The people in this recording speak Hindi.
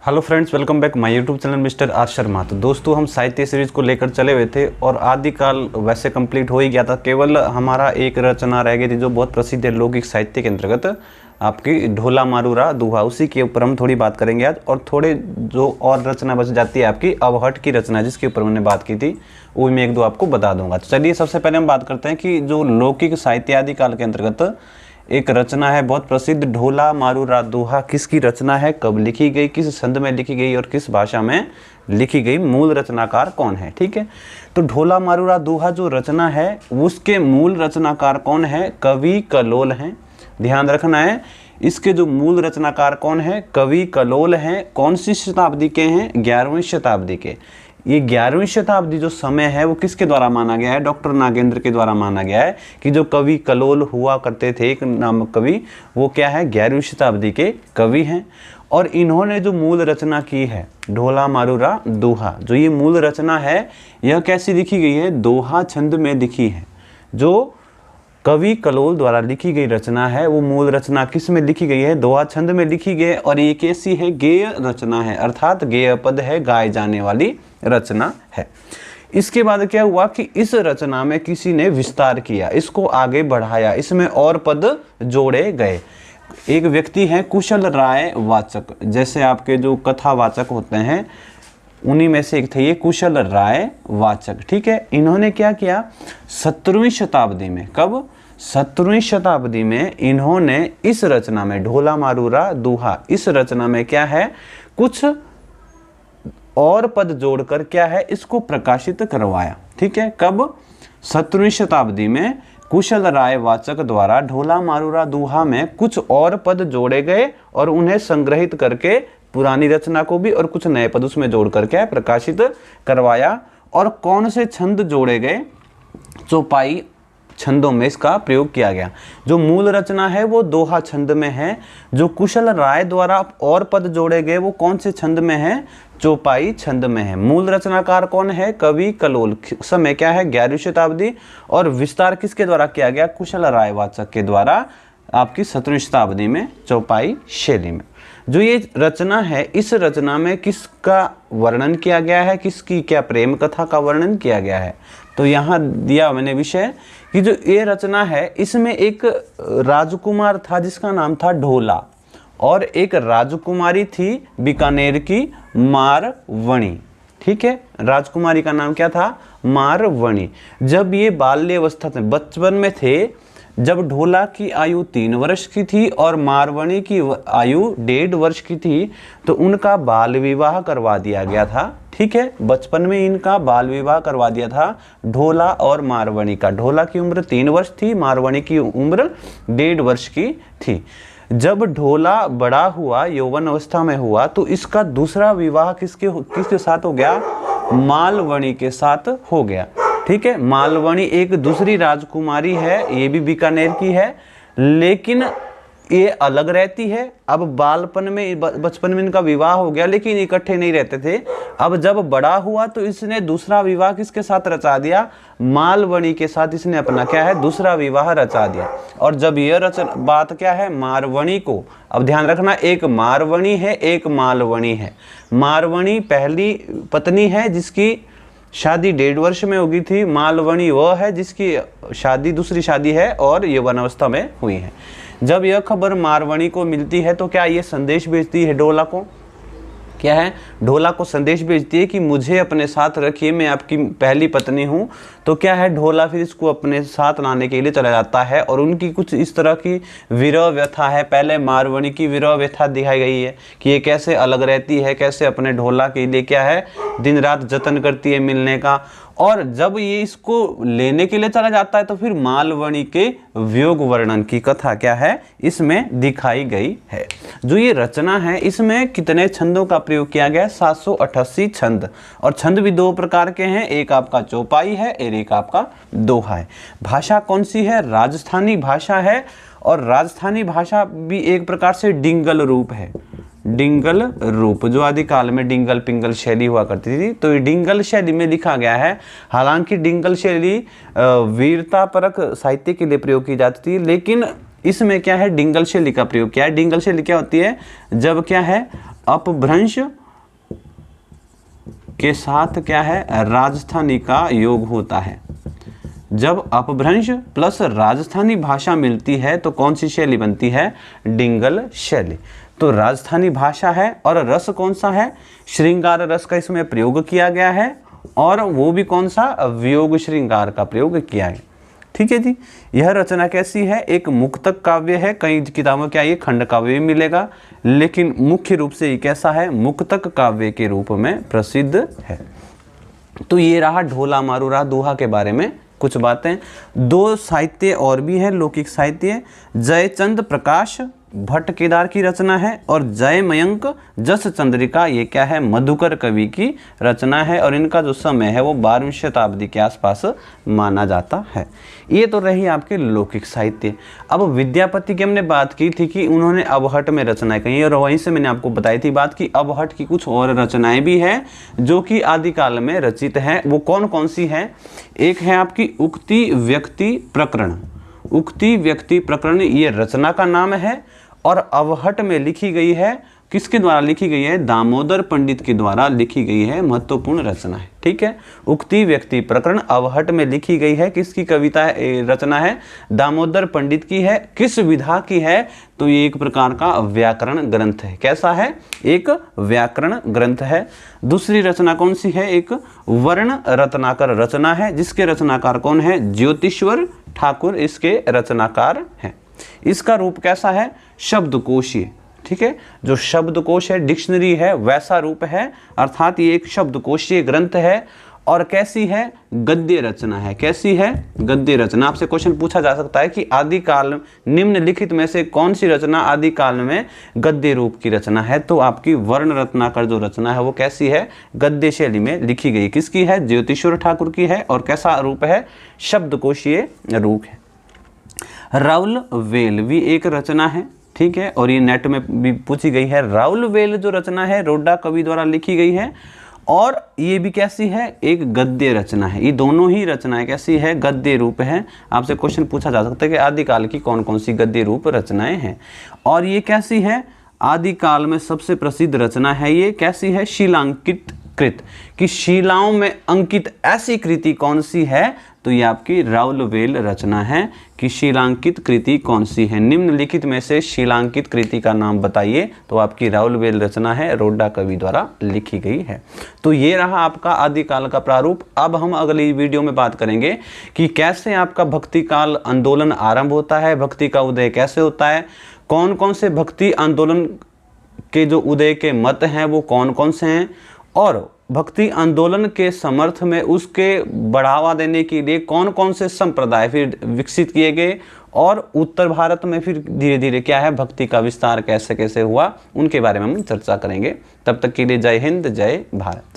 Hello friends, welcome back my YouTube channel mister R Sharma. तो दोस्तों, हम साहित्य सीरीज को लेकर चले हुए थे और आदिकाल वैसे कंप्लीट हो ही गया था। केवल हमारा एक रचना रह गई थी जो बहुत प्रसिद्ध है लौकिक साहित्य के अंतर्गत, आपकी ढोला मारूरा दुहा। उसी के ऊपर हम थोड़ी बात करेंगे आज। और थोड़े जो और रचना बच जाती है आपकी अवहट की रचना, जिसके ऊपर हमने बात की थी, वो मैं एक दो आपको बता दूंगा। तो चलिए, सबसे पहले हम बात करते हैं कि जो लौकिक साहित्य आदिकाल के अंतर्गत एक रचना है बहुत प्रसिद्ध, ढोला मारूरा दुहा। किसकी रचना है, कब लिखी गई, किस छंद में लिखी गई और किस भाषा में लिखी गई, मूल रचनाकार कौन है। ठीक है, तो ढोला मारूरा दुहा जो रचना है उसके मूल रचनाकार कौन है, कवि कलोल हैं। ध्यान रखना है, इसके जो मूल रचनाकार कौन है, कवि कलोल हैं। कौन सी शताब्दी के हैं, 11वीं शताब्दी के। ये 11वीं शताब्दी जो समय है वो किसके द्वारा माना गया है, डॉक्टर नागेंद्र के द्वारा माना गया है कि जो कवि कलोल हुआ करते थे, एक नामक कवि, वो क्या है, 11वीं शताब्दी के कवि हैं। और इन्होंने जो मूल रचना की है ढोला मारूरा दुहा, जो ये मूल रचना है यह कैसी लिखी गई है, दोहा छंद में लिखी है। जो कवि कलोल द्वारा लिखी गई रचना है वो मूल रचना किस में लिखी गई है, दोहा छंद में लिखी गई है। और ये कैसी है, गेय रचना है, अर्थात गेय पद है, गाए जाने वाली रचना है। इसके बाद क्या हुआ कि इस रचना में किसी ने विस्तार किया, इसको आगे बढ़ाया, इसमें और पद जोड़े गए। एक व्यक्ति है कुशल राय वाचक, जैसे आपके जो कथावाचक होते हैं उन्हीं में से एक थे ये कुशल राय वाचक। ठीक है, इन्होंने क्या किया, 17वीं शताब्दी में, कब, 17वीं शताब्दी में इन्होंने इस रचना में ढोला मारूरा दुहा, इस रचना में क्या है, कुछ और पद जोड़कर क्या है, इसको प्रकाशित करवाया। ठीक है, कब, 17वीं शताब्दी में कुशल राय वाचक द्वारा ढोला मारूरा दुहा में कुछ और पद जोड़े गए और उन्हें संग्रहित करके पुरानी रचना को भी और कुछ नए पद उसमें जोड़ करके प्रकाशित करवाया। और कौन से छंद जोड़े गए, चौपाई छंदों में इसका प्रयोग किया गया। जो मूल रचना है वो दोहा छंद में है, जो कुशल राय द्वारा और पद जोड़े गए वो कौन से छंद में है, चौपाई छंद में है। मूल रचनाकार कौन है, कवि कलोल। समय क्या है, 11वीं शताब्दी। और विस्तार किसके द्वारा किया गया, कुशल राय वाचक के द्वारा, आपकी 17वीं शताब्दी में चौपाई शैली में। जो ये रचना है, इस रचना में किसका वर्णन किया गया है, किसकी क्या प्रेम कथा का वर्णन किया गया है। तो यहाँ दिया मैंने विषय कि जो ये रचना है इसमें एक राजकुमार था जिसका नाम था ढोला, और एक राजकुमारी थी बीकानेर की मारवणी। ठीक है, राजकुमारी का नाम क्या था, मारवणी। जब ये बाल्यावस्था में, बचपन में थे, जब ढोला की आयु 3 वर्ष की थी और मारवणी की आयु 1.5 वर्ष की थी, तो उनका बाल विवाह करवा दिया गया था। ठीक है, बचपन में इनका बाल विवाह करवा दिया था ढोला और मारवणी का। ढोला की उम्र 3 वर्ष थी, मारवणी की उम्र 1.5 वर्ष की थी। जब ढोला बड़ा हुआ, यौवन अवस्था में हुआ, तो इसका दूसरा विवाह किसके साथ हो गया, मालवणी के साथ हो गया। ठीक है, मालवणी एक दूसरी राजकुमारी है, ये भी बीकानेर की है, लेकिन ये अलग रहती है। अब बालपन में, बचपन में इनका विवाह हो गया, लेकिन इकट्ठे नहीं रहते थे। अब जब बड़ा हुआ तो इसने दूसरा विवाह किसके साथ रचा दिया, मालवणी के साथ इसने अपना क्या है, दूसरा विवाह रचा दिया। और जब यह बात क्या है, मारवणी को, अब ध्यान रखना, एक मारवणी है, एक मालवणी है। मारवणी पहली पत्नी है जिसकी शादी 1.5 वर्ष में होगी थी, मालवणी वह है जिसकी शादी, दूसरी शादी है और यौवन अवस्था में हुई है। जब यह खबर मारवणी को मिलती है तो क्या ये संदेश भेजती है ढोला को, क्या है, ढोला को संदेश भेजती है कि मुझे अपने साथ रखिए, मैं आपकी पहली पत्नी हूँ। तो क्या है, ढोला फिर इसको अपने साथ लाने के लिए चला जाता है। और उनकी कुछ इस तरह की विरह व्यथा है। पहले मारवणी की विरह व्यथा दिखाई गई है कि ये कैसे अलग रहती है, कैसे अपने ढोला के लिए क्या है, दिन रात जतन करती है मिलने का। और जब ये इसको लेने के लिए चला जाता है तो फिर मालवणी के वियोग वर्णन की कथा क्या है, इसमें दिखाई गई है। जो ये रचना है इसमें कितने छंदों का प्रयोग किया गया है, 788 छंद। और छंद भी 2 प्रकार के हैं, एक आपका चौपाई है और एक आपका दोहा है। भाषा कौन सी है, राजस्थानी भाषा है। और राजस्थानी भाषा भी एक प्रकार से डिंगल रूप है। डिंगल रूप, जो आदिकाल में डिंगल पिंगल शैली हुआ करती थी, तो ये डिंगल शैली में लिखा गया है। हालांकि डिंगल शैली वीरता परक साहित्य के लिए प्रयोग की जाती थी, लेकिन इसमें क्या है, डिंगल शैली का प्रयोग किया है। डिंगल शैली क्या होती है, जब क्या है, अपभ्रंश के साथ क्या है, राजस्थानी का योग होता है। जब अपभ्रंश प्लस राजस्थानी भाषा मिलती है तो कौन सी शैली बनती है, डिंगल शैली। तो राजस्थानी भाषा है और रस कौन सा है, श्रृंगार रस का इसमें प्रयोग किया गया है, और वो भी कौन सा, वियोग श्रृंगार का प्रयोग किया है। ठीक है जी। यह रचना कैसी है, एक मुक्तक काव्य है। कई किताबों क्या ये खंड काव्य भी मिलेगा, लेकिन मुख्य रूप से ये कैसा है, मुक्तक काव्य के रूप में प्रसिद्ध है। तो ये रहा ढोला मारूरा दोहा के बारे में कुछ बातें। दो साहित्य और भी हैं लौकिक साहित्य, जयचंद प्रकाश भट्ट केदार की रचना है, और जय मयंक जस चंद्रिका ये क्या है, मधुकर कवि की रचना है, और इनका जो समय है वो 12वीं शताब्दी के आसपास माना जाता है। ये तो रही आपके लौकिक साहित्य। अब विद्यापति की हमने बात की थी कि उन्होंने अबहट में रचनाएं कही, और वहीं से मैंने आपको बताई थी बात कि अबहट की कुछ और रचनाएं भी हैं जो कि आदिकाल में रचित हैं। वो कौन कौन सी हैं, एक है आपकी उक्ति व्यक्ति प्रकरण। उक्ति व्यक्ति प्रकरण ये रचना का नाम है, और अबहट में लिखी गई है, किसके द्वारा लिखी गई है, दामोदर पंडित के द्वारा लिखी गई है, महत्वपूर्ण रचना है। ठीक है, उक्ति व्यक्ति प्रकरण अबहट में लिखी गई है, किसकी कविता है, रचना है, दामोदर पंडित की है। किस विधा की है, तो ये एक प्रकार का व्याकरण ग्रंथ है। कैसा है, एक व्याकरण ग्रंथ है। दूसरी रचना कौन सी है, एक वर्ण रत्नाकर रचना है, जिसके रचनाकार कौन है, ज्योतिश्वर ठाकुर इसके रचनाकार हैं। इसका रूप कैसा है, शब्दकोशीय। ठीक है, जो शब्दकोश है, डिक्शनरी है, वैसा रूप है, अर्थात ये एक शब्दकोशीय ग्रंथ है। और कैसी है, गद्य रचना है। कैसी है, गद्य रचना। आपसे क्वेश्चन पूछा जा सकता है कि आदिकाल निम्नलिखित में से कौन सी रचना आदिकाल में गद्य रूप की रचना है, तो आपकी वर्ण रत्नाकर जो रचना है वो कैसी है, गद्य शैली में लिखी गई। किसकी है, ज्योतिश्वर ठाकुर की है, और कैसा रूप है, शब्दकोशीय रूप है। राउल वेल भी एक रचना है। ठीक है, और ये नेट में भी पूछी गई है। राउल वेल जो रचना है रोडा कवि द्वारा लिखी गई है, और ये भी कैसी है, एक गद्य रचना है। ये दोनों ही रचनाएं कैसी है, गद्य रूप है। आपसे क्वेश्चन पूछा जा सकता है कि आदिकाल की कौन कौन सी गद्य रूप रचनाएं हैं, और ये कैसी है, आदिकाल में सबसे प्रसिद्ध रचना है। ये कैसी है, शिलांकित कृत, कि शिलाओं में अंकित ऐसी कृति कौन सी है, तो ये आपकी राउल वेल रचना है। कि शिलांकित कृति कौन सी है, निम्नलिखित में से शिलांकित कृति का नाम बताइए, तो आपकी राउल वेल रचना है, रोडा कवि द्वारा लिखी गई है। तो ये रहा आपका आदिकाल का प्रारूप। अब हम अगली वीडियो में बात करेंगे कि कैसे आपका भक्ति काल आंदोलन आरंभ होता है, भक्ति का उदय कैसे होता है, कौन कौन से भक्ति आंदोलन के जो उदय के मत हैं वो कौन कौन से हैं, और भक्ति आंदोलन के समर्थ में उसके बढ़ावा देने के लिए कौन कौन से संप्रदाय फिर विकसित किए गए, और उत्तर भारत में फिर धीरे धीरे क्या है, भक्ति का विस्तार कैसे कैसे हुआ, उनके बारे में हम चर्चा करेंगे। तब तक के लिए जय हिंद, जय भारत।